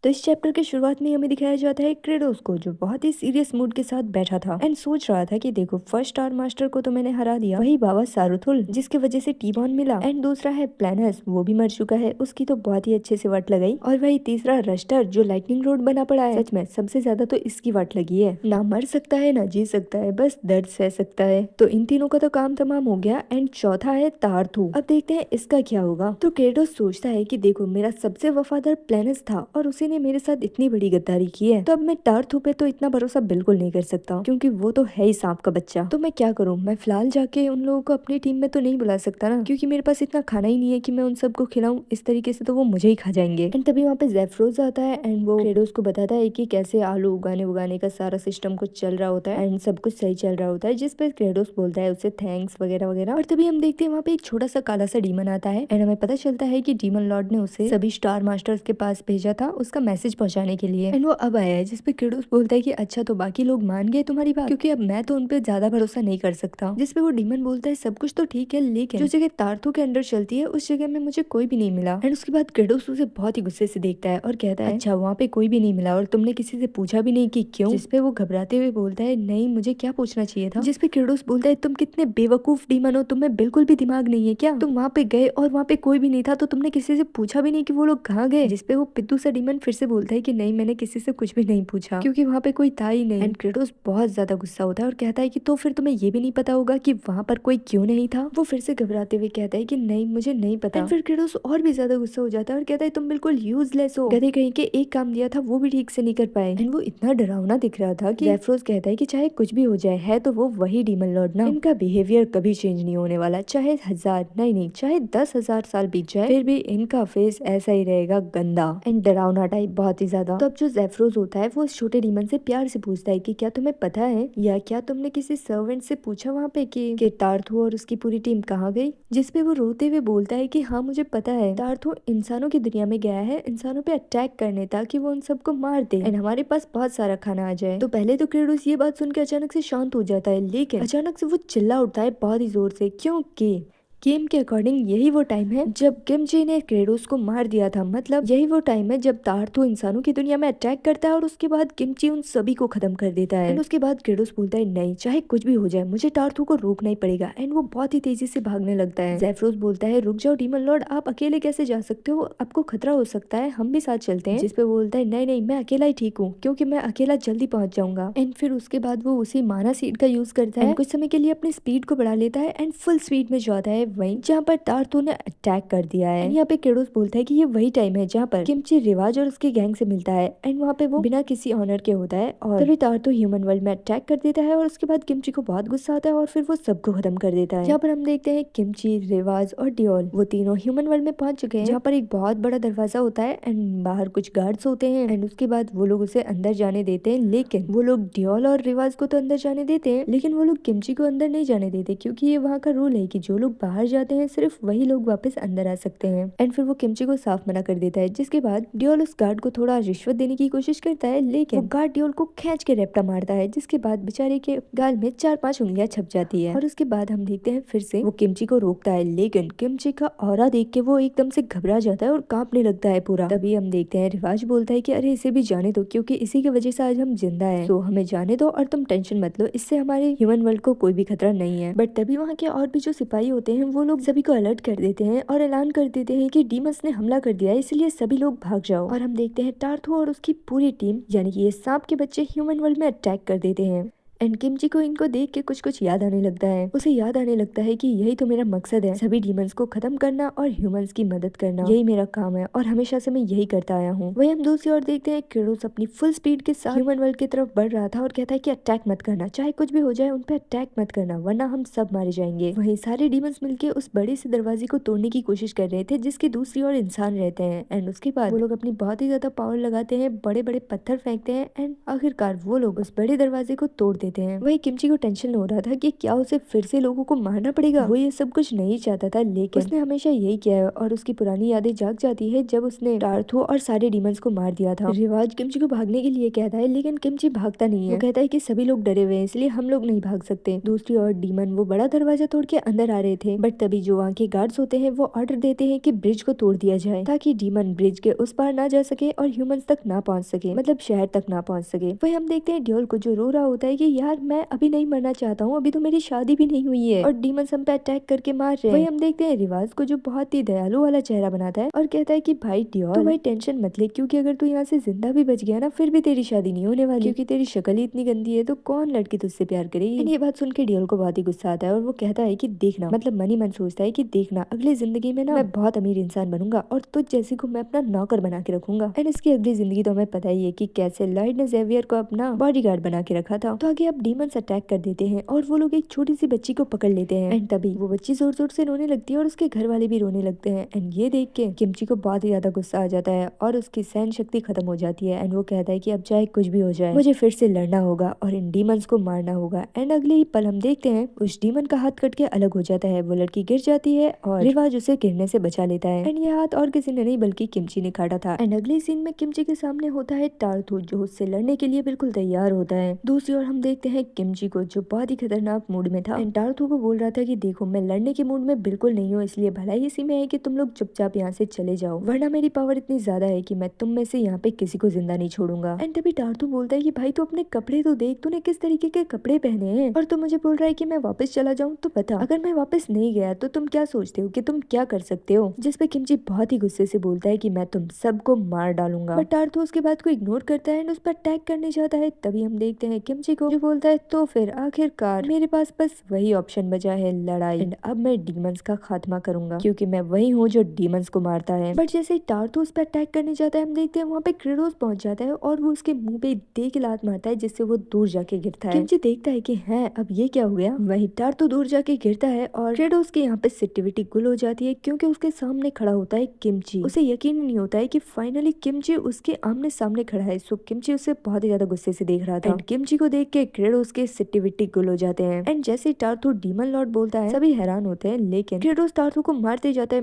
तो इस चैप्टर के शुरुआत में हमें दिखाया जाता है क्रेडोस को, जो बहुत ही सीरियस मूड के साथ बैठा था एंड सोच रहा था कि देखो, फर्स्ट स्टार मास्टर को तो मैंने हरा दिया, वही बाबा सारुथुल जिसकी वजह से टीबॉन मिला, एंड दूसरा है प्लानस, वो भी मर चुका है, उसकी तो बहुत ही अच्छे से वाट लगाई, और वही तीसरा रस्टर जो लाइटनिंग रोड बना पड़ा है। सच में सबसे ज्यादा तो इसकी वाट लगी है, ना मर सकता है ना जी सकता है, बस दर्द सह सकता है। तो इन तीनों का तो काम तमाम हो गया एंड चौथा है तारथू। अब देखते हैं इसका क्या होगा। तो क्रेडोस सोचता है कि देखो, मेरा सबसे वफादार प्लानस था और उसी ने मेरे साथ इतनी बड़ी गद्दारी की है, तो अब मैं टार्थू पे तो इतना भरोसा बिल्कुल नहीं कर सकता, क्योंकि वो तो है ही सांप का बच्चा। तो मैं क्या करूँ, मैं फिलहाल जाके उन लोगों को अपनी टीम में तो नहीं बुला सकता ना, क्योंकि मेरे पास इतना खाना ही नहीं है कि मैं उन सबको खिलाऊं। इस तरीके से तो वो मुझे ही खा जाएंगे। एंड तभी वहाँ पे जेफ्रोज आता है एंड वो क्रेडोस को बताता है कि कैसे आलू उगाने उगाने का सारा सिस्टम कुछ चल रहा होता है एंड सब कुछ सही चल रहा होता है, जिसपे क्रेडोस बोलता है उसे थैंक्स वगैरह वगैरह। और तभी हम देखते हैं वहाँ पे एक छोटा सा काला सा डीमन आता है एंड हमें पता चलता है कि डीमन लॉर्ड ने उसे सभी स्टार मास्टर्स के पास भेजा था उसका मैसेज पहुंचाने के लिए, एंड वो अब आया है, जिसपे क्रेडोस बोलता है कि अच्छा, तो बाकी लोग मान गए तुम्हारी बात, क्योंकि अब मैं तो उन पे ज्यादा भरोसा नहीं कर सकता। जिसपे वो डीमन बोलता है सब कुछ तो ठीक है, लेकिन जो जगह तारथू के अंडर चलती है उस जगह में मुझे कोई भी नहीं मिला। एंड उसके बाद क्रेडोस उसे बहुत ही गुस्से से देखता है और कहता है अच्छा, वहाँ पे कोई भी नहीं मिला और तुमने किसी से पूछा भी नहीं कि क्यों? जिसपे वो घबराते हुए बोलता है नहीं, मुझे क्या पूछना चाहिए था। जिसपे क्रेडोस बोलता है तुम कितने बेवकूफ डीमन हो, तुम्हें बिल्कुल भी दिमाग नहीं है क्या? तुम वहाँ पे गए और वहाँ पे कोई भी नहीं था, तो तुमने किसी से पूछा भी नहीं कि वो लोग कहाँ गए? जिसपे वो पिद्दू सा डीमन फिर से बोलता है कि नहीं, मैंने किसी से कुछ भी नहीं पूछा, क्योंकि वहाँ पे कोई था ही नहीं। एंड क्रेडोस बहुत ज्यादा गुस्सा होता है और कहता है कि तो फिर तुम्हें ये भी नहीं पता होगा कि वहाँ पर कोई क्यों नहीं था? वो फिर से घबराते हुए कहता है कि नहीं, मुझे नहीं पता। एंड फिर क्रेडोस और भी ज्यादा गुस्सा हो जाता है और कहता है तुम बिल्कुल यूजलेस हो, गधे कहीं के, एक काम दिया था वो भी ठीक से नहीं कर पाए। एंड वो इतना डरावना दिख रहा था कि जेफ्रोज कहता है कि चाहे कुछ भी हो जाए, है तो वो वही डीमन लॉर्ड ना, इनका बिहेवियर कभी चेंज नहीं होने वाला, चाहे 1000 नहीं, चाहे 10,000 साल बीत जाए, फिर भी इनका फेस ऐसा ही रहेगा, गंदा एंड डरावना टाइप, बहुत ही ज्यादा। तो अब जो जेफ्रोज होता है वो उस छोटे डीमन से प्यार से पूछता है कि क्या तुम्हें पता है, या क्या तुमने किसी सर्वेंट से पूछा वहाँ पे कि टार्थू और उसकी पूरी टीम कहाँ गई? जिसपे वो रोते हुए बोलता है कि हाँ, मुझे पता है, टार्थू इंसानों की दुनिया में गया है इंसानों पे अटैक करने, ताकि वो उन सबको मार दे एंड हमारे पास बहुत सारा खाना आ जाए। तो पहले तो क्रेडोस ये बात सुन के अचानक से शांत हो जाता है, लेकिन अचानक से वो चिल्ला उठता है बहुत ही जोर से, क्योंकि गेम के अकॉर्डिंग यही वो टाइम है जब किमची ने क्रेडोस को मार दिया था, मतलब यही वो टाइम है जब तार्थू इंसानों की दुनिया में अटैक करता है और उसके बाद किमची उन सभी को खत्म कर देता है। एंड उसके बाद क्रेडोस बोलता है नहीं, चाहे कुछ भी हो जाए, मुझे टार्थू को रोकना ही पड़ेगा। एंड वो बहुत ही तेजी से भागने लगता है। जेफ्रोस बोलता है रुक जाओ डीमन लॉर्ड, आप अकेले कैसे जा सकते हो, आपको खतरा हो सकता है, हम भी साथ चलते हैं। जिसपे बोलता है नहीं, मैं अकेला ही ठीक हूँ, क्योंकि मैं अकेला जल्दी पहुंच जाऊंगा। एंड फिर उसके बाद वो उसी माना सीड का यूज करता है, कुछ समय के लिए अपनी स्पीड को बढ़ा लेता है एंड फुल स्पीड में जाता है वहीं जहाँ पर टार्थू ने अटैक कर दिया है। यहाँ पे क्रेडोस बोलता है कि ये वही टाइम है जहाँ पर किमची रिवाज और उसके गैंग से मिलता है एंड वहाँ पे वो बिना किसी ऑनर के होता है, और तभी टार्थू ह्यूमन वर्ल्ड में अटैक कर देता है और उसके बाद किमची को बहुत गुस्सा आता है और फिर वो सबको खत्म कर देता है। यहाँ पर हम देखते हैं किमची, रिवाज और डियोल वो तीनों ह्यूमन वर्ल्ड में पहुंच चुके हैं, जहाँ पर एक बहुत बड़ा दरवाजा होता है एंड बाहर कुछ गार्ड्स होते हैं एंड उसके बाद वो लोग उसे अंदर जाने देते हैं, लेकिन वो लोग डियोल और रिवाज को तो अंदर जाने देते हैं, लेकिन वो लोग किमची को अंदर नहीं जाने देते, क्योंकि ये वहाँ का रूल है कि जो लोग बाहर जाते हैं सिर्फ वही लोग वापस अंदर आ सकते हैं। एंड फिर वो किमची को साफ मना कर देता है, जिसके बाद डियोल उस गार्ड को थोड़ा रिश्वत देने की कोशिश करता है, लेकिन वो गार्ड डियोल को खींच के रेपटा मारता है, जिसके बाद बेचारे के गाल में 4-5 उंगलियां छप जाती है। और उसके बाद हम देखते हैं फिर से वो किमची को रोकता है, लेकिन किमची का ऑरा देख के वो एकदम से घबरा जाता है और कांपने लगता है पूरा। तभी हम देखते हैं रिवाज बोलता है कि अरे इसे भी जाने दो, क्योंकि इसी की वजह से आज हम जिंदा हैं, तो हमें जाने दो और तुम टेंशन मत लो, इससे हमारे ह्यूमन वर्ल्ड को कोई भी खतरा नहीं है। बट तभी वहाँ के और भी जो सिपाही होते हैं वो लोग सभी को अलर्ट कर देते हैं और ऐलान कर देते हैं कि डीमस ने हमला कर दिया है, इसलिए सभी लोग भाग जाओ। और हम देखते हैं टार्थू और उसकी पूरी टीम, यानी कि ये सांप के बच्चे, ह्यूमन वर्ल्ड में अटैक कर देते हैं। एंड किमची को इनको देख के कुछ कुछ याद आने लगता है, उसे याद आने लगता है कि यही तो मेरा मकसद है, सभी डीमंस को खत्म करना और ह्यूमंस की मदद करना, यही मेरा काम है और हमेशा से मैं यही करता आया हूँ। वही हम दूसरी ओर देखते हैं क्रेडोस अपनी फुल स्पीड के साथ ह्यूमन वर्ल्ड की तरफ बढ़ रहा था और कहता है कि अटैक मत करना, चाहे कुछ भी हो जाए उन पे अटैक मत करना, वरना हम सब मारे जाएंगे। वहीं सारे डीमंस मिलके उस बड़े से दरवाजे को तोड़ने की कोशिश कर रहे थे, जिसकी दूसरी ओर इंसान रहते हैं। एंड उसके बाद वो लोग अपनी बहुत ही ज्यादा पावर लगाते हैं, बड़े बड़े पत्थर फेंकते हैं एंड आखिरकार वो लोग उस बड़े दरवाजे को तोड़ देते देते हैं। वही किमची को टेंशन हो रहा था कि क्या उसे फिर से लोगों को मारना पड़ेगा। वो ये सब कुछ नहीं चाहता था, लेकिन उसने हमेशा यही किया है और उसकी पुरानी यादें जाग जाती है जब उसने टार्थो और सारे डीमंस को मार दिया था। रिवाज किमची को भागने के लिए कहता है, लेकिन किमची भागता नहीं है। वो कहता है कि सभी लोग डरे हुए हैं इसलिए हम लोग नहीं भाग सकते। दूसरी ओर डीमन वो बड़ा दरवाजा तोड़ के अंदर आ रहे थे, बट तभी जो वहाँ के गार्ड्स होते हैं वो ऑर्डर देते हैं कि ब्रिज को तोड़ दिया जाए ताकि डीमन ब्रिज के उस पार ना जा सके और ह्यूमंस तक ना पहुंच सके, मतलब शहर तक ना पहुंच सके। वही हम देखते हैं ड्योल को जो रो रहा होता है कि यार मैं अभी नहीं मरना चाहता हूँ, अभी तो मेरी शादी भी नहीं हुई है और डीमंस हम पे अटैक करके मार रहे हैं। वही हम देखते हैं रिवाज को जो बहुत ही दयालु वाला चेहरा बनाता है और कहता है कि भाई ड्योल तो भाई टेंशन मत ले, क्योंकि अगर तू यहाँ से जिंदा भी बच गया ना फिर भी तेरी शादी नहीं होने वाली, क्योंकि तेरी शक्ल ही इतनी गंदी है तो कौन लड़की तुझसे प्यार करेगी। ये बात सुन के ड्योल को बहुत ही गुस्सा आता है और वो कहता है कि देखना, मतलब मन ही मन सोचता है कि देखना अगली जिंदगी में ना मैं बहुत अमीर इंसान बनूंगा और तुझ जैसी को मैं अपना नौकर बना के रखूंगा। एंड इसकी अगली जिंदगी तो हमें पता ही है कि कैसे लॉयड ने जेवियर को अपना बॉडीगार्ड बना के रखा था। तो आगे अब डीमंस अटैक कर देते हैं और वो लोग एक छोटी सी बच्ची को पकड़ लेते हैं। एंड तभी वो बच्ची जोर जोर से रोने लगती है और उसके घर वाले भी रोने लगते हैं। एंड ये देख के किमची को बहुत ही ज्यादा गुस्सा आ जाता है और उसकी सहन शक्ति खत्म हो जाती है। एंड वो कहता है कि अब चाहे कुछ भी हो जाए मुझे फिर से लड़ना होगा और इन डीमंस को मारना होगा। एंड अगले ही पल हम देखते हैं उस डीमन का हाथ कट के अलग हो जाता है, वो लड़की गिर जाती है और रिवाज उसे गिरने से बचा लेता है। एंड ये हाथ और किसी ने नहीं बल्कि किमची ने काटा था। एंड अगले सीन में किमची के सामने होता है टार्थो जो उससे लड़ने के लिए बिल्कुल तैयार होता है। दूसरी ओर हम देखते हैं किमची को जो बहुत ही खतरनाक मूड में था। एंड टार्थो को बोल रहा था कि देखो मैं लड़ने के मूड में बिल्कुल नहीं हूँ, इसलिए भलाई इसी में है कि तुम लोग चुपचाप यहाँ से चले जाओ, वरना मेरी पावर इतनी ज्यादा है कि मैं तुम में से यहाँ पे किसी को जिंदा नहीं छोड़ूंगा। एंड तभी टार्थो बोलता है कि भाई तू अपने कपड़े तो देख, तूने किस तरीके के कपड़े पहने हैं और तू मुझे बोल रहा है कि मैं वापस चला जाऊँ। तो बता अगर मैं वापस नहीं गया तो तुम क्या सोचते हो कि तुम क्या कर सकते हो। जिसपे किमची बहुत ही गुस्से से बोलता है कि मैं तुम सबको मार डालूंगा। बट टार्थो उसके बात को इग्नोर करता है एंड उस पर अटैक करने जाता है। तभी हम देखते हैं किमची को जो बोलता है तो फिर आखिरकार मेरे पास बस वही ऑप्शन बचा है, लड़ाई। एंड अब मैं डीमंस का खात्मा करूंगा क्योंकि मैं वही हूँ जो डीमंस को मारता है। बट जैसे ही टार्थो उस पर अटैक करने जाता है हम देखते हैं वहाँ पे क्रेडोस पहुंच जाता है और वो उसके मुंह पे दे के लात मारता है जिससे वो दूर जाके गिरता है। किमची देखता है कि है अब ये क्या हो गया। वही टार्थो दूर जाके गिरता है और क्रेडोस के यहाँ पे सिटिविटी गुल हो जाती है क्योंकि उसके सामने खड़ा होता है किमची। उसे यकीन नहीं होता है कि फाइनली किमची उसके आमने सामने खड़ा है। सो किमची उसे बहुत ही ज्यादा गुस्से से देख रहा था। एंड किमची को देख के क्रेडोस के सिटिविटी गुल हो जाते हैं। एंड जैसे टार्थो डीमन लॉर्ड बोलता है सभी हैरान होते हैं, लेकिन क्रेडोस टार्थो को मारते जाता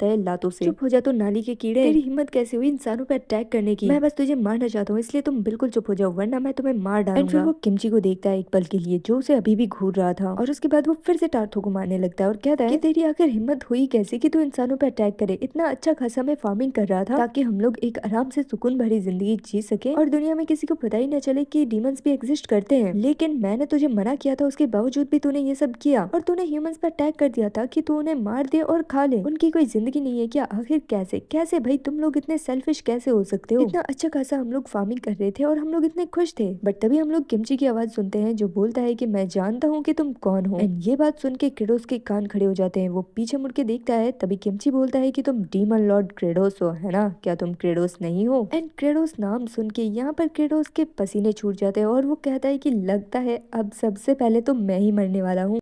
है लातों से। चुप हो जा तो नाली के कीड़े, तेरी हिम्मत कैसे हुई इंसानों पे अटैक करने की। मैं बस तुझे मारना चाहता हूँ इसलिए तुम बिल्कुल चुप हो जाओ वरना मैं तुम्हें मार डालूंगा। एंड फिर वो किमची को देखता है एक पल के लिए जो उसे अभी भी घूर रहा था और उसके बाद वो फिर से टार्थो को मारने लगता है और कहता है कि तेरी आखिर हिम्मत हुई कैसे कि तू इंसानों पे अटैक करे। इतना अच्छा खासा मैं फार्मिंग कर रहा था ताकि हम लोग एक आराम से सुकून भरी जिंदगी जी सके और दुनिया में किसी को पता ही न चले कि डीमंस भी एग्जिस्ट करते हैं, लेकिन मैंने तुझे मना किया था उसके बावजूद भी तूने ये सब किया और तूने ह्यूमंस पर अटैक कर दिया था कि तू उन्हें मार दे और खा ले। उनकी कोई जिंदगी नहीं है क्या। आखिर कैसे कैसे भाई तुम लोग इतने सेल्फिश कैसे हो सकते हो। इतना अच्छा खासा हम लोग फार्मिंग कर रहे थे और हम लोग इतने खुश थे। बट तभी हम लोग किमची की आवाज सुनते हैं जो बोलता है कि मैं जानता हूँ कि तुम कौन हो। एंड ये बात सुन के क्रेडोस के कान खड़े हो जाते हैं। वो पीछे मुड़ के देखता है तभी किमची बोलता है कि तुम डीमन लॉर्ड क्रेडोस हो है ना, क्या तुम क्रेडोस नहीं हो। एंड क्रेडोस नाम सुन के यहाँ पर क्रेडोस के पसीने छूट जाते हैं और वो कहता है कि लगता है अब सबसे पहले तो मैं ही मरने वाला हूँ।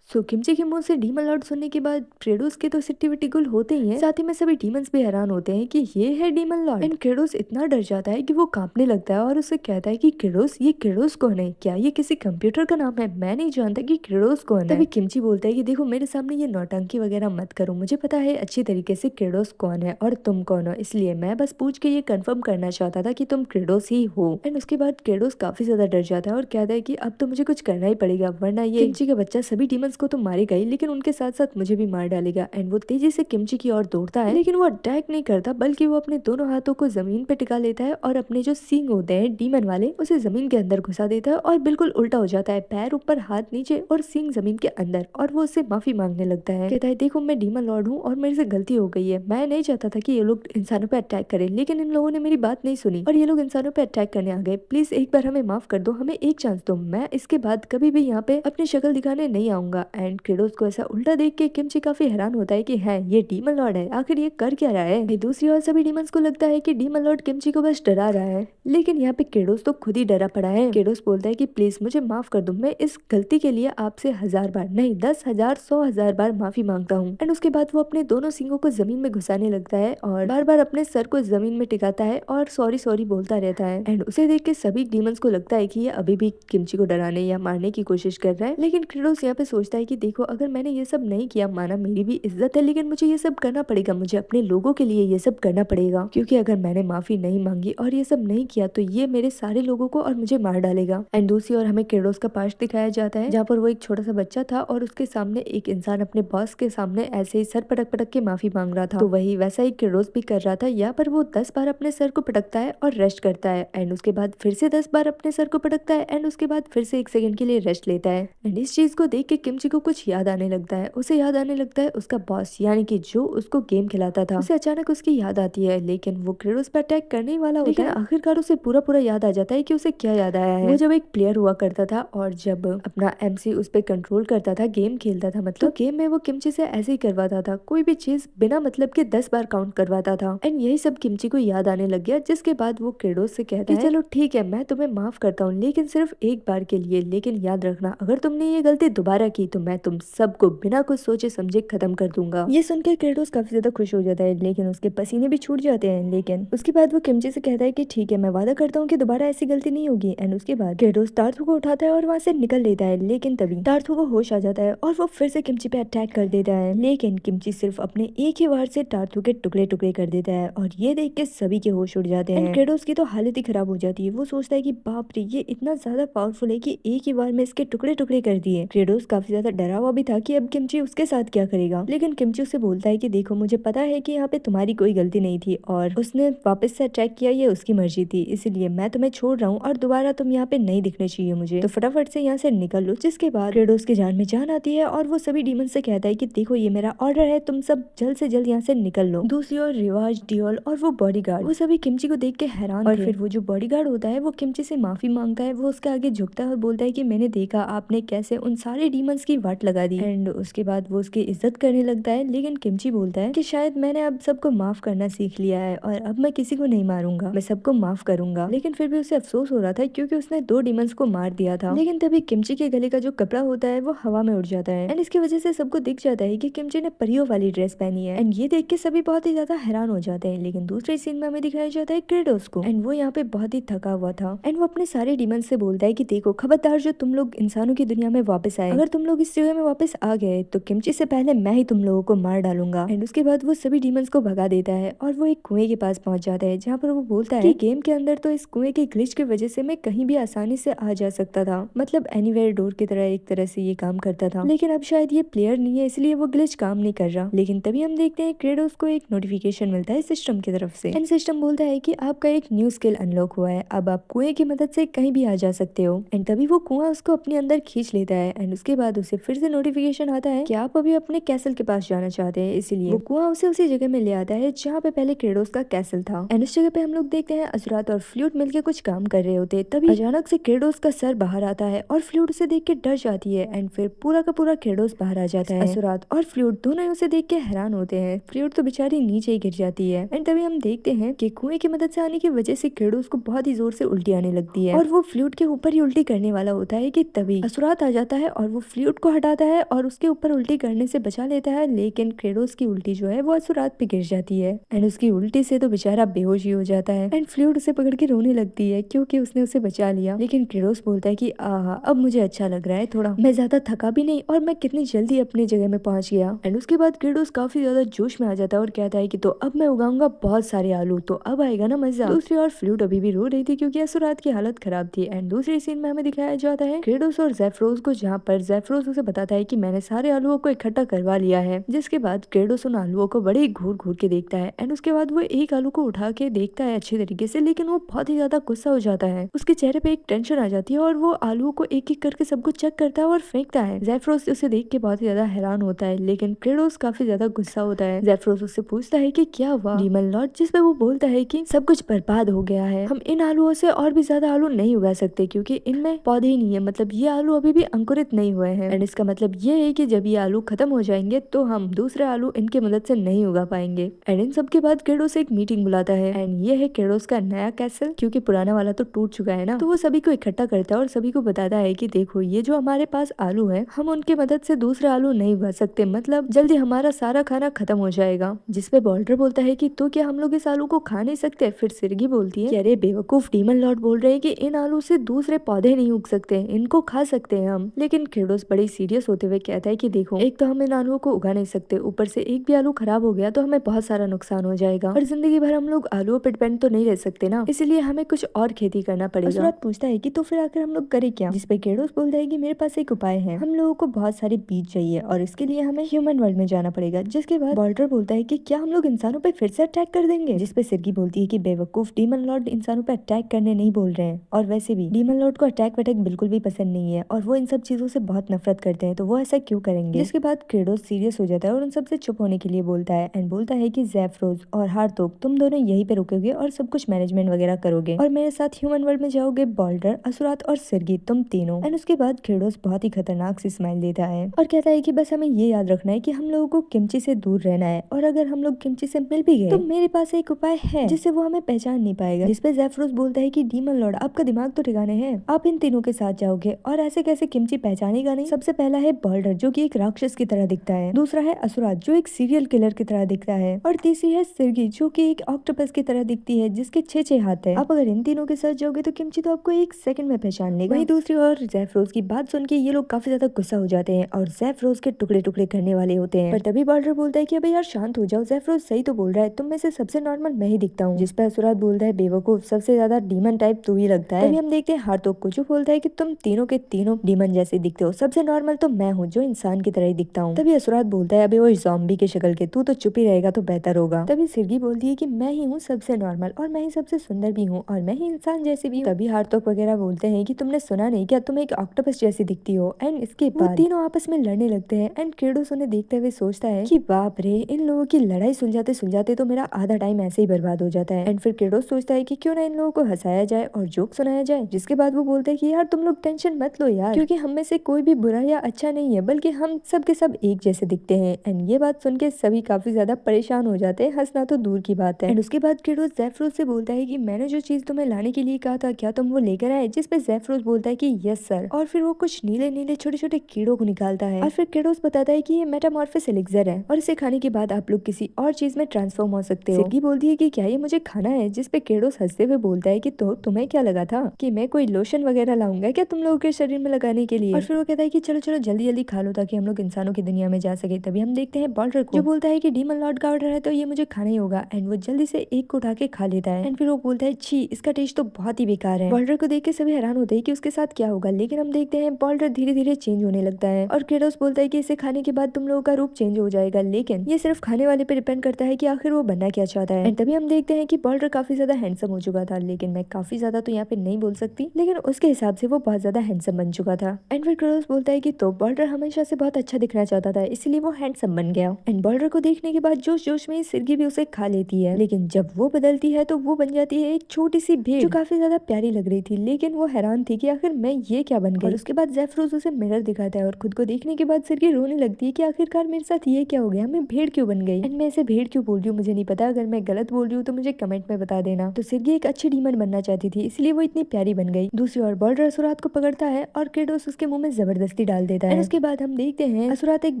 सो किमची के मुंह से डीमन लॉर्ड सुनने के बाद क्रेडोस के तो सिट्टी गुल होते ही हैं, साथ ही में सभी डीमंस भी हैरान होते हैं कि ये है डीमन लॉर्ड। एंड क्रेडोस इतना डर जाता है कि वो कांपने लगता है और उसे कहता है कि क्रेडोस ये क्रेडोस कौन है, क्या ये किसी कंप्यूटर का नाम है, मैं नहीं जानता कि क्रेडोस कौन है। तभी किमची बोलता है कि देखो मेरे सामने ये नौटंकी वगैरह मत करो, मुझे पता है अच्छी तरीके से क्रेडोस कौन है और तुम कौन हो, इसलिए मैं बस पूछ के ये कंफर्म करना चाहता था कि तुम क्रेडोस ही हो। एंड उसके बाद क्रेडोस काफी ज्यादा डर जाता है और कहता है कि अब तो मुझे कुछ करना ही पड़ेगा वरना ये किमची का बच्चा सभी डीमंस को तो मारेगा ही लेकिन उनके साथ साथ मुझे भी मार डालेगा। एंड वो तेजी से किमची की ओर दौड़ता है लेकिन वो अटैक नहीं करता बल्कि वो अपने दोनों हाथों को जमीन पे टिका लेता है और अपने जो सींग होते हैं डीमन वाले उसे जमीन के अंदर घुसा देता है और बिल्कुल उल्टा हो जाता है, पैर ऊपर हाथ नीचे और सींग जमीन के अंदर। और वो उससे माफी मांगने लगता है, कहता है देखो मैं डीमन लॉर्ड हूँ और मेरे से गलती हो गई है, मैं नहीं चाहता था कि ये लोग इंसानों पे अटैक करें लेकिन इन लोगों ने मेरी बात नहीं सुनी और ये लोग इंसानों पे अटैक करने आ गए, प्लीज एक बार हमें माफ कर दो, हमें एक चांस दो, मैं इसके बाद कभी भी यहाँ पे अपनी शक्ल दिखाने नहीं आऊंगा। एंड क्रेडोस को ऐसा उल्टा देख के किमची काफी हैरान होता है कि है ये डीमन लॉर्ड है, आखिर ये कर क्या रहा है। दूसरी ओर सभी डीमंस को लगता है कि डीमन लॉर्ड किमची को बस डरा रहा है लेकिन यहाँ पे केडोस तो खुद ही डरा पड़ा है। केडोस बोलता है कि प्लीज मुझे माफ कर दो, मैं इस गलती के लिए आपसे 1000 बार नहीं 10,000 100,000 बार माफी मांगता हूँ। एंड उसके बाद वो अपने दोनों सींगों को जमीन में घुसाने लगता है और बार बार अपने सर को जमीन में टिकाता है और सॉरी सॉरी बोलता रहता है। एंड उसे देख के सभी डीमंस को लगता है कि ये अभी भी किमची को डराने या मारने की कोशिश कर रहा है। लेकिन क्रेडोस यहाँ पे सोचता है कि देखो, अगर मैंने ये सब नहीं किया, माना मेरी भी इज्जत है, लेकिन मुझे ये सब करना पड़ेगा, मुझे अपने लोगों के लिए ये सब करना पड़ेगा, क्योंकि अगर मैंने माफी नहीं मांगी और ये सब नहीं किया तो ये मेरे सारे लोगों को और मुझे मार डालेगा। एंड दूसरी ओर हमें क्रेडोस का पास्ट दिखाया जाता है, जहाँ पर वो एक छोटा सा बच्चा था और उसके सामने एक इंसान अपने बॉस के सामने ऐसे ही सर पटक पटक के माफी मांग रहा था। तो वही वैसा ही क्रेडोस भी कर रहा था। यहाँ पर वो 10 बार अपने सर को पटकता है और रेस्ट करता है। एंड उसके बाद फिर से 10 बार अपने सर को पटकता है एंड उसके बाद फिर से 1 सेकंड के लिए रेस्ट लेता है। एंड इस चीज को देख के किमची को कुछ याद आने लगता है। उसे याद आने लगता है उसका बॉस, यानी कि जो उसको गेम खिलाता था। उसे अचानक उसकी याद आती है, लेकिन वो क्रेडोस पर अटैक करने ही वाला होता है। आखिरकार उसे पूरा पूरा याद आ जाता है कि उसे क्या याद आया है। वो जब एक प्लेयर हुआ करता था और जब अपना एमसी उस पर कंट्रोल करता था, गेम खेलता था, मतलब गेम में वो किमची से ऐसे ही करवाता था, कोई भी चीज बिना मतलब के 10 बार काउंट करवाता था। एंड यही सब किमची को याद आने लग गया, जिसके बाद वो क्रेडोस से कहता है चलो ठीक है, मैं तुम्हें माफ करता हूँ, लेकिन सिर्फ एक बार के लिए, लेकिन याद रखना अगर तुमने ये गलती दोबारा की तो मैं तुम सबको बिना कुछ सोचे समझे खत्म कर दूंगा। ये सुनकर क्रेडोस काफी ज्यादा खुश हो जाता है, लेकिन उसके पसीने भी छूट जाते हैं। लेकिन उसके बाद वो किमची से कहता है कि ठीक है, मैं वादा करता हूँ कि दोबारा ऐसी गलती नहीं होगी। एंड उसके बाद क्रेडोस टार्थू को उठाता है और वहाँ से निकल लेता है, लेकिन तभी टार्थू को होश आ जाता है और वो फिर से किमची पे अटैक कर देता है। लेकिन किमची सिर्फ अपने एक ही वार से टार्थू के टुकड़े टुकड़े कर देता है और ये देख के सभी के होश उड़ जाते हैं। क्रेडोस की तो हालत ही खराब हो जाती है। वो सोचता है कि बाप रे, ये इतना ज्यादा पावरफुल है कि एक ही बार में इसके टुकड़े टुकड़े कर दिए। क्रेडोस काफी ज्यादा डरा हुआ भी था कि अब किमची उसके साथ क्या करेगा। लेकिन किमची उसे बोलता है कि देखो, मुझे पता है कि यहाँ पे तुम्हारी कोई गलती नहीं थी और उसने वापस से अटैक किया, ये उसकी मर्जी थी, इसलिए मैं तुम्हें छोड़ रहा हूँ और दोबारा तुम यहाँ पे नहीं दिखने चाहिए मुझे, तो फटाफट से यहाँ से निकल लो। जिसके बाद क्रेडोस की जान में जान आती है और वो सभी डीमन से कहता है कि देखो, ये मेरा ऑर्डर है, तुम सब जल्द से जल्द यहाँ से निकल लो। दूसरी ओर रिवाज, डियोल और वो बॉडीगार्ड, वो सभी किमची को देख के हैरान और फिर वो जो बॉडीगार्ड होता है वो किमची से माफी मांगता है। वो उसके आगे झुकता है और बोलता है कि मैंने देखा आपने कैसे उन सारे डीमंस की वाट लगा दी। एंड उसके बाद वो उसकी इज्जत करने लगता है। लेकिन किमची बोलता है कि शायद मैंने अब सबको माफ करना सीख लिया है और अब मैं किसी को नहीं मारूंगा, मैं सबको माफ करूंगा। लेकिन फिर भी उसे अफसोस हो रहा था क्योंकि उसने 2 डीमंस को मार दिया था। लेकिन तभी किमची के गले का जो कपड़ा होता है वो हवा में उड़ जाता है एंड इसकी वजह से सबको दिख जाता है कि किमची ने परियों वाली ड्रेस पहनी है। एंड ये देख के सभी बहुत ही ज्यादा हैरान हो जाते हैं। लेकिन दूसरे सीन में हमें दिखाया जाता है क्रेडोस को एंड वो यहाँ पे बहुत ही थका हुआ था एंड वो अपने सारे डीमंस से बोलता है कि देखो खबरदार, जो तुम लोग इंसानों की दुनिया में वापस आए, अगर तुम लोग इस जगह में वापस आ गए तो किमची से पहले मैं ही तुम लोगों को मार डालूंगा। एंड उसके बाद वो सभी डीमंस को भगा देता है और वो एक कुएं के पास पहुंच जाता है, जहाँ पर वो बोलता है कि गेम के अंदर तो इस कुएं के ग्लिच की वजह से मैं कहीं भी आसानी से आ जा सकता था, मतलब एनीवेयर डोर की तरह एक तरह से ये काम करता था। लेकिन अब शायद ये प्लेयर नहीं है, इसलिए वो ग्लिच काम नहीं कर रहा। लेकिन तभी हम देखते हैं क्रेडोस को एक नोटिफिकेशन मिलता है सिस्टम की तरफ से एंड सिस्टम बोलता है कि आपका एक न्यू स्किल अनलॉक हुआ है, अब आप कुएं की मदद से कहीं भी आ जा सकते हो। एंड तभी वो कुआं उसको अपने अंदर खींच लेता है एंड उसके बाद उसे फिर से नोटिफिकेशन आता है कि आप अभी अपने कैसल के पास जाना चाहते हैं, इसलिए वो कुआं उसे उसी जगह में ले आता है जहाँ पे पहले क्रेडोस का कैसल था। एंड उस जगह पे हम लोग देखते हैं असुरात और फ्लूट मिलके कुछ काम कर रहे होते। तभी अचानक से क्रेडोस का सर बाहर आता है और फ्लूट उसे देख के डर जाती है एंड फिर पूरा का पूरा क्रेडोस बाहर आ जाता है। असुरात और फ्लूट दोनों उसे देख के हैरान होते हैं। फ्लूट तो बेचारी नीचे ही गिर जाती है एंड तभी हम देखते हैं कि कुएं की मदद से आने की वजह से क्रेडोस को बहुत ही जोर से उल्टी आने लगती है और वो फ्लूट के ऊपर ही उल्टी करने वाला होता है कि तभी असुरात आ जाता है और वो फ्लूट को हटाता है और उसके ऊपर उल्टी करने से बचा लेता है। लेकिन क्रेडोस की उल्टी जो है वो असुरात पे गिर जाती है एंड उसकी उल्टी से तो बेचारा बेहोश ही हो जाता है एंड फ्लूट उसे पकड़ के रोने लगती है क्योंकि उसने उसे बचा लिया। लेकिन क्रेडोस बोलता है कि आहा, अब मुझे अच्छा लग रहा है थोड़ा, मैं ज्यादा थका भी नहीं और मैं कितनी जल्दी अपनी जगह में पहुंच गया। एंड उसके बाद क्रेडोस काफी ज्यादा जोश में आ जाता है और कहता है कि तो अब मैं उगाऊंगा बहुत सारे आलू, तो अब आएगा ना मजा। दूसरी ओर फ्लूट अभी भी रो रही थी क्योंकि असुरात की हालत खराब थी। एंड दूसरे सीन में हमें दिखाया जाता है क्रेडोस और ज़ेफरोस को, जहाँ पर ज़ेफरोस उसे बताता है कि मैंने सारे आलूओं को इकट्ठा करवा लिया है। जिसके बाद क्रेडोस उन आलूओं को बड़े घूर घूर के देखता है एंड उसके बाद वो एक आलू को उठा के देखता है अच्छी तरीके से, लेकिन वो बहुत ही ज्यादा गुस्सा हो जाता है। उसके चेहरे पे एक टेंशन आ जाती है और वो आलूओं को एक एक करके सबको चेक करता है और फेंकता है। ज़ेफरोस उसे देख के बहुत ही ज्यादा हैरान होता है, लेकिन क्रेडोस काफी ज्यादा गुस्सा होता है। ज़ेफरोस उससे पूछता है कि क्या हुआ डीमन लॉर्ड, जिसपे वो बोलता है कि सब कुछ बर्बाद हो गया है, हम इन आलूओं से और भी ज्यादा आलू नहीं उगा सकते क्योंकि इनमें पौधे ही नहीं है, मतलब ये आलू अभी भी अंकुरित नहीं हुए हैं। एंड इसका मतलब ये है कि जब ये आलू खत्म हो जाएंगे तो हम दूसरे आलू इनके मदद से नहीं उगा पाएंगे। एंड इन सब के बाद क्रेडोस एक मीटिंग बुलाता है एंड ये है क्रेडोस का नया कैसल, क्योंकि पुराना वाला तो टूट चुका है ना। तो वो सभी को इकट्ठा करता है और सभी को बताता है कि देखो ये जो हमारे पास आलू है, हम उनकी मदद से दूसरे आलू नहीं उगा सकते, मतलब जल्दी हमारा सारा खाना खत्म हो जाएगा। जिसपे बॉल्टर बोलता है कि तो क्या हम लोग इस आलू को खा नहीं सकते? फिर सिरगी बोलती है कि अरे बेवकूफ, डीमन लॉर्ड बोल रहे हैं कि इन आलू से दूसरे पौधे नहीं उग सकते, इनको खा सकते हैं हम। लेकिन क्रेडोस बड़ी सीरियस होते हुए कहता है कि देखो, एक तो हम इन आलूओं को उगा नहीं सकते, ऊपर से एक भी आलू खराब हो गया तो हमें बहुत सारा नुकसान हो जाएगा, और जिंदगी भर हम लोग आलूओं पर डिपेंड तो नहीं रह सकते ना, इसलिए हमें कुछ और खेती करना पड़ेगा। असुरात पूछता है कि तो फिर आखिर हम लोग करें क्या? जिसपे क्रेडोस बोलता है कि मेरे पास एक उपाय है, हम लोगों को बहुत सारे बीज चाहिए और इसके लिए हमें ह्यूमन वर्ल्ड में जाना पड़ेगा। जिसके बाद बॉल्टर बोलता है कि क्या हम लोग इंसानों पे फिर से अटैक कर देंगे? जिसपे सिरगी बोलती है कि बेवकूफ, डीमन लॉर्ड इंसानों पे अटैक करने नहीं बोल रहे हैं, और वैसे भी डीमन लॉर्ड को अटैक वटैक बिल्कुल भी पसंद नहीं है और वो इन सब चीजों से बहुत नफरत करते हैं, तो वो ऐसा क्यों करेंगे? जिसके बाद क्रेडोस सीरियस हो जाता है और उन सबसे चुप होने के लिए बोलता है एंड बोलता है कि ज़ेफरोज और हार्थोग, तुम दोनों यहीं पे रुकोगे और सब कुछ मैनेजमेंट वगैरह करोगे और मेरे साथ ह्यूमन वर्ल्ड में जाओगे बॉल्टर, असुरात और सिरगी, तुम तीनों। एंड उसके बाद क्रेडोस बहुत ही खतरनाक सी स्माइल देता है और कहता है कि बस हमें ये याद रखना है कि हम लोगों को किमची से दूर रहना है, और अगर हम लोग किमची से मिल भी गए तो मेरे पास एक उपाय है जिससे वो हमें पहचान नहीं पाएगा। जिसपे ज़ेफरोज बोलता है कि डीमन लॉर्ड, आपका दिमाग तो ठिकाने है, आप इन तीनों के साथ जाओगे और ऐसे कैसे किमची पहचानेगा नहीं? सबसे पहला है बॉल्डर, जो कि एक राक्षस की तरह दिखता है, दूसरा है असुरात जो एक सीरियल किलर की तरह दिखता है, और तीसरी है सिरगी जो कि एक ऑक्टोपस की तरह दिखती है जिसके 6 हाथ है। आप अगर इन तीनों के साथ जाओगे तो किमची तो आपको एक सेकंड में पहचान लेगा। वहीं दूसरी ओर ज़ेफरोज की बात सुन के ये लोग काफी ज्यादा गुस्सा हो जाते हैं और ज़ेफरोज के टुकड़े टुकड़े करने वाले होते हैं। पर तभी बॉल्डर बोलता है कि अबे यार शांत हो जाओ, ज़ेफरोज सही तो बोल रहा है, तुम में से सबसे नॉर्मल मैं ही दिखता हूँ। जिसपे असुरात बोलता है बेवकूफ, सबसे ज्यादा डीमन टाइप तू ही लगता है। तभी हम देखते हैं हार्थोग को, जो बोलता है कि तुम तीनों के तीनों डीमन जैसे दिखते हो, सबसे नॉर्मल तो मैं हूँ जो इंसान की तरह ही दिखता हूँ। तभी असुरात बोलता है अबे वो ज़ॉम्बी के शक्ल के, तू तो चुप ही रहेगा तो बेहतर होगा। तभी सिरगी बोलती है कि मैं ही हूँ सबसे नॉर्मल और मैं ही सबसे सुंदर भी हूँ और मैं ही इंसान जैसी भी हूँ। तभी हार्थोग वगैरह बोलते हैं कि तुमने सुना नहीं क्या, तुम एक ऑक्टोपस जैसी दिखती हो। एंड इसके बाद वो तीनों आपस में लड़ने लगते हैं एंड क्रेडोस उन्हें देखते हुए सोचता है कि बाप रे, इन लोगों की लड़ाई सुलझाते सुलझाते तो मेरा आधा टाइम ऐसे ही बर्बाद हो जाता है। एंड फिर क्रेडोस सोचता है कि क्यों ना इन लोगों को हंसाया जाए और जोक सुनाया जाए। जिसके बाद वो बोलते हैं कि यार तुम लोग टेंशन मत लो यार, क्योंकि हम में से कोई भी बुरा या अच्छा नहीं है, बल्कि हम सब के सब एक जैसे दिखते हैं। एंड ये बात सुन के सभी काफी ज्यादा परेशान हो जाते हैं, हंसना तो दूर की बात है। एंड उसके बाद क्रेडोस ज़ेफरोज से बोलता है कि मैंने जो चीज तुम्हें लाने के लिए कहा था, क्या तुम वो लेकर आए? जिसपे ज़ेफरोज बोलता है कि यस सर, और फिर वो कुछ नीले नीले छोटे छोटे कीड़ों को निकालता है और फिर क्रेडोस बताता है कि ये मेटामॉर्फोसिस एलिक्सर है और इसे खाने के बाद आप लोग किसी और चीज में ट्रांसफॉर्म हो सकते हो। सिरगी बोलती है कि क्या ये मुझे खाना है? जिसपे क्रेडोस हंसते हुए बोलता है कि तो तुम्हें क्या लगा था कि मैं कोई लोशन वगैरह लाऊंगा क्या तुम लोगों के शरीर में लगाने के लिए? और फिर वो कहता है कि चलो चलो जल्दी जल्दी खा लो ताकि हम लोग इंसानों की दुनिया में जा सके। तभी हम देखते हैं बॉल्टर को, जो बोलता है कि डीमन लॉर्ड का ऑर्डर है तो ये मुझे खाना ही होगा। एंड वो जल्दी से एक को उठा के खा लेता है एंड फिर वो बोलता है छी, इसका टेस्ट तो बहुत ही बेकार है। बॉल्टर को देख के सभी हैरान होते हैं कि उसके साथ क्या होगा, लेकिन हम देखते हैं बॉल्टर धीरे धीरे चेंज होने लगता है और क्रेडोस बोलता है कि इसे खाने के बाद तुम लोगों का रूप चेंज हो जाएगा, लेकिन ये सिर्फ खाने वाले पे डिपेंड करता है कि आखिर वो बनना क्या चाहता है। एंड तभी हम देखते हैं कि बॉल्टर काफी ज्यादा हैंडसम हो चुका था, लेकिन मैं काफी ज्यादा तो यहाँ पे नहीं बोल सकती, लेकिन उसके हिसाब से वो बहुत ज्यादा हैंडसम बन चुका था। एंड फिर क्रेडोस बोलता है कि तो बॉल्टर हमेशा से बहुत अच्छा दिखना चाहता था, इसलिए वो हैंडसम बन गया। एंड बॉल्टर को देखने के बाद जोश जोश में सिरगी भी उसे खा लेती है, लेकिन जब वो बदलती है तो वो बन जाती है एक छोटी सी भेड़ जो काफी ज्यादा प्यारी लग रही थी, लेकिन वो हैरान थी कि आखिर मैं ये क्या बन गई। और उसके बाद ज़ेफरोज उसे मिरर दिखाता है और खुद को देखने के बाद सिरगी रोने लगती है कि आखिरकार मेरे साथ ये क्या हो गया, मैं भेड़ क्यों बन गई। एंड मैं इसे भेड़ क्यों बोल रही हूँ मुझे नहीं पता, अगर मैं गलत बोल रही हूँ तो मुझे कमेंट में बता देना। तो सिरगी एक अच्छी डीमन बनना चाहती थी, इसलिए वो इतनी प्यारी बन गई। दूसरी ओर बॉल्टर असुरात को पकड़ता है और क्रेडोस उसके मुंह में जबरदस्ती डाल देता है। उसके बाद हम देखते हैं असुरात एक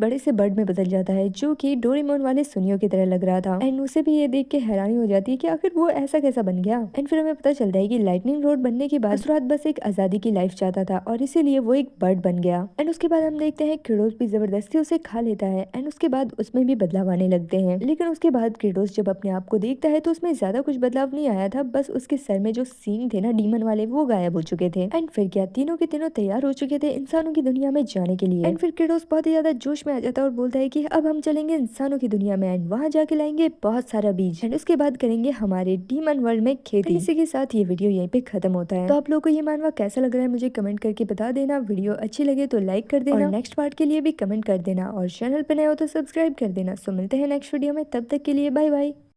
बड़े से बर्ड में बदल जाता है जो कि डोरेमोन वाले सुनियो की तरह लग रहा था। एंड उसे भी ये देख के हैरानी हो जाती है कि आखिर वो ऐसा कैसा बन गया। एंड फिर हमें पता चलता है कि लाइटनिंग रोड बनने के बाद असुरात बस एक आजादी की लाइफ चाहता था और इसीलिए वो एक बर्ड बन गया। एंड उसके बाद हम देखते हैं क्रेडोस भी जबरदस्ती उसे खा लेता है एंड उसके बाद उसमें भी बदलाव आने लगते हैं। लेकिन उसके बाद क्रेडोस जब अपने आप को देखता है तो उसमें ज्यादा कुछ बदलाव नहीं आया था, बस उसके सर में जो सींग थे ना डीमन वाले वो गायब हो चुके थे। एंड फिर क्या तीनों के तीनों तैयार हो चुके थे इंसानों की दुनिया में जाने के लिए। एंड फिर क्रेडोस बहुत ही ज्यादा जोश में आ जाता है और बोलता है कि अब हम चलेंगे इंसानों की दुनिया में एंड वहां जाके लाएंगे बहुत सारा बीज एंड उसके बाद करेंगे हमारे डीमन वर्ल्ड में खेती। इसी के साथ ये वीडियो यहीं पे खत्म होता है। तो आप लोगों को ये मानवा कैसा लग रहा है मुझे कमेंट करके बता देना। वीडियो अच्छी लगे तो लाइक कर देना और नेक्स्ट पार्ट के लिए भी कमेंट कर देना और चैनल पे नए हो तो सब्सक्राइब कर देना। सो मिलते हैं नेक्स्ट वीडियो में, तब तक के लिए बाय बाय।